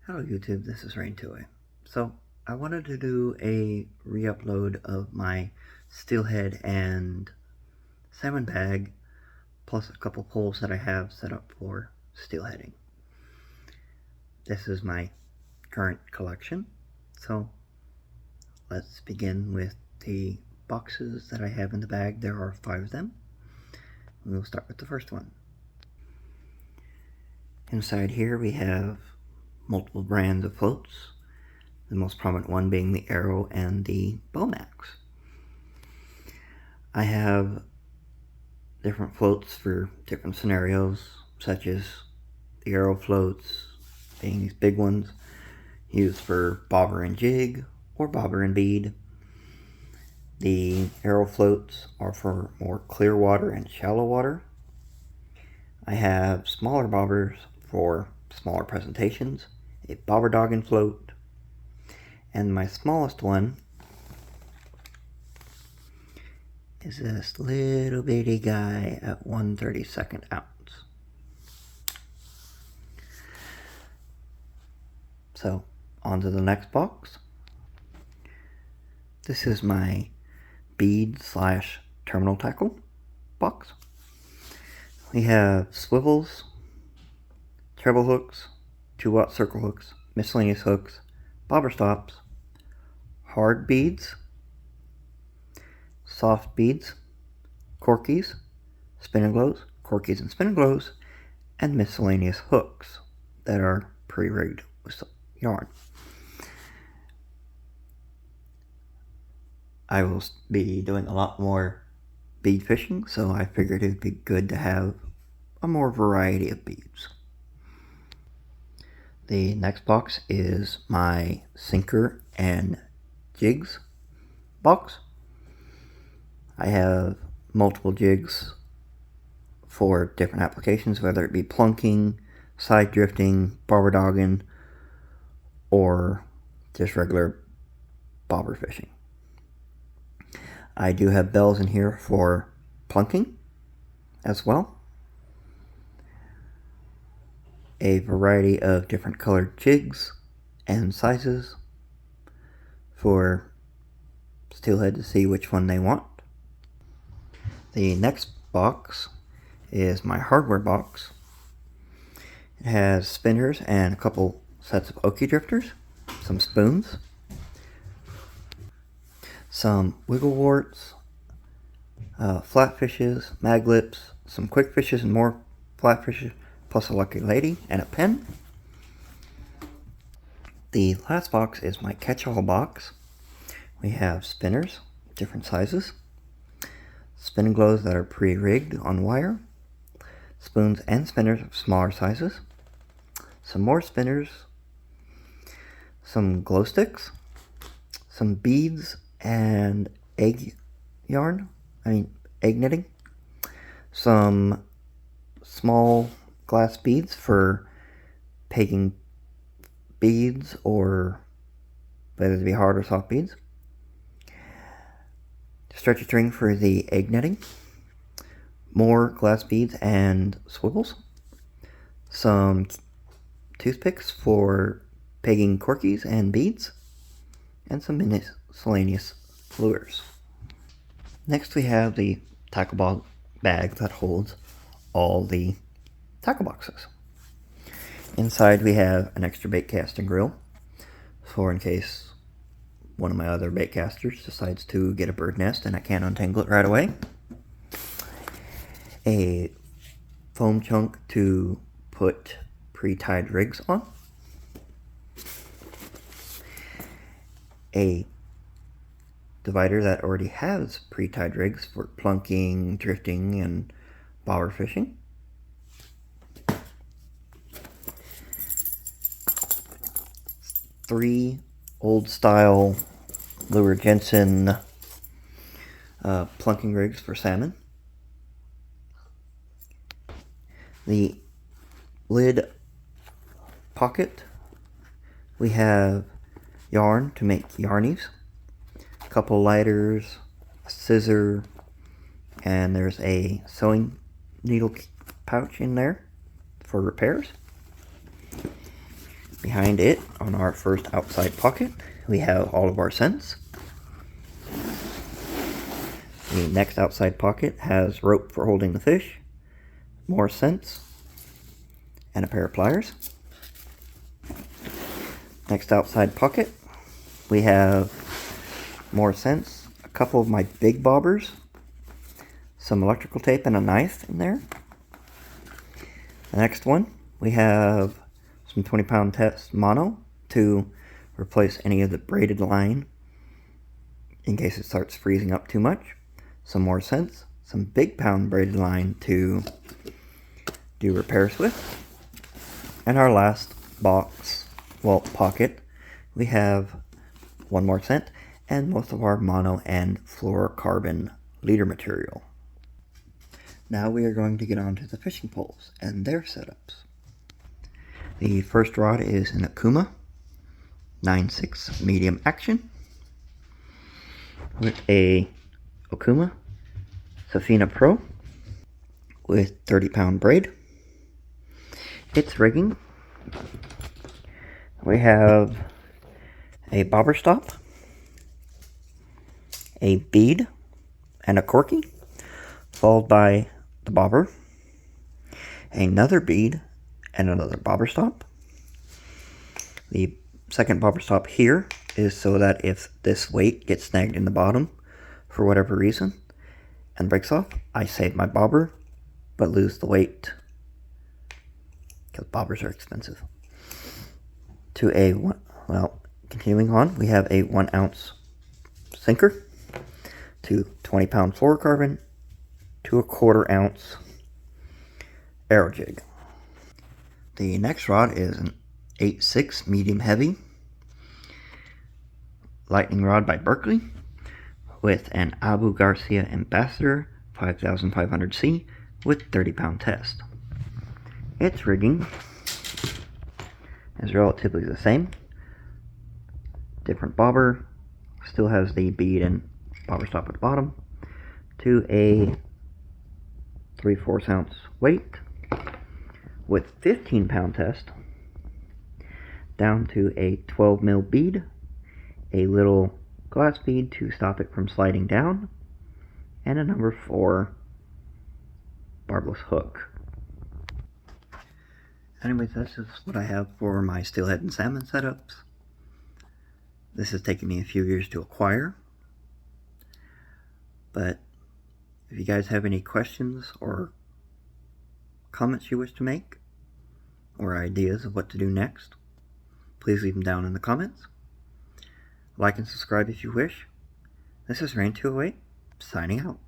Hello YouTube, this is Rain2A. So, I wanted to do a re-upload of my Steelhead and salmon bag, plus a couple poles that I have set up for steelheading. This is my current collection, so let's begin with the boxes that I have in the bag. There are 5 of them. We'll start with the first one. Inside here we have multiple brands of floats, the most prominent one being the Arrow and the Bomax. I have different floats for different scenarios, such as the Arrow floats being these big ones used for bobber and jig or bobber and bead. The Arrow floats are for more clear water and shallow water. I have smaller bobbers for smaller presentations, a bobber dogging float, and my smallest one is this little bitty guy at 1/32 ounce. So, on to the next box. This is my bead / terminal tackle box. We have swivels, treble hooks, 2-aught circle hooks, miscellaneous hooks, bobber stops, hard beads, soft beads, corkies, spin and glows, corkies and spin and glows, and miscellaneous hooks that are pre-rigged with some yarn. I will be doing a lot more bead fishing, so I figured it would be good to have a more variety of beads. The next box is my sinker and jigs box. I have multiple jigs for different applications, whether it be plunking, side drifting, bobber dogging, or just regular bobber fishing. I do have bells in here for plunking as well. A variety of different colored jigs and sizes for steelhead to see which one they want. The next box is my hardware box. It has spinners and a couple sets of okie drifters, some spoons, some wiggle warts, flat fishes, mag lips, some quick fishes and more flat fishes, plus a lucky lady and a pen. The last box is my catch-all box. We have spinners, different sizes, spin and glows that are pre-rigged on wire, spoons and spinners of smaller sizes, some more spinners, some glow sticks, some beads and egg knitting, some small glass beads for pegging beads, or whether they be hard or soft beads, stretchy string for the egg netting, more glass beads and swivels, some toothpicks for pegging corkies and beads, and some miscellaneous lures. Next we have the tackle bag that holds all the tackle boxes. Inside we have an extra bait casting grill for in case one of my other bait casters decides to get a bird nest and I can't untangle it right away. A foam chunk to put pre-tied rigs on. A divider that already has pre-tied rigs for plunking, drifting, and bobber fishing. Three old-style Lure Jensen plunking rigs for salmon. The lid pocket, we have yarn to make yarnies, a couple lighters, a scissor, and there's a sewing needle pouch in there for repairs. Behind it, on our first outside pocket, we have all of our scents. The next outside pocket has rope for holding the fish, more scents, and a pair of pliers. Next outside pocket, we have more scents, a couple of my big bobbers, some electrical tape, and a knife in there. The next one, we have some 20-pound test mono to replace any of the braided line in case it starts freezing up too much. Some more scents, some big pound braided line to do repairs with. And our last box, well, pocket, we have one more scent and most of our mono and fluorocarbon leader material. Now we are going to get on to the fishing poles and their setups. The first rod is an Okuma 9.6 medium action with a Okuma Safina Pro with 30-pound braid. Its rigging, we have a bobber stop, a bead, and a corky, followed by the bobber, another bead, and another bobber stop. The second bobber stop here is so that if this weight gets snagged in the bottom for whatever reason and breaks off, I save my bobber but lose the weight because bobbers are expensive. Continuing on, we have a 1 ounce sinker to 20-pound fluorocarbon to a 1/4 ounce arrow jig. The next rod is an 8.6 medium heavy lightning rod by Berkley with an Abu Garcia Ambassador 5500C with 30-pound test. Its rigging is relatively the same. Different bobber, still has the bead and bobber stop at the bottom, to a 3/4 ounce weight with 15-pound test, down to a 12 mil bead, a little glass bead to stop it from sliding down, and a number 4 barbless hook. Anyways, this is what I have for my steelhead and salmon setups. This has taken me a few years to acquire, but if you guys have any questions or comments you wish to make, or ideas of what to do next, please leave them down in the comments. Like and subscribe if you wish. This is Rain208, signing out.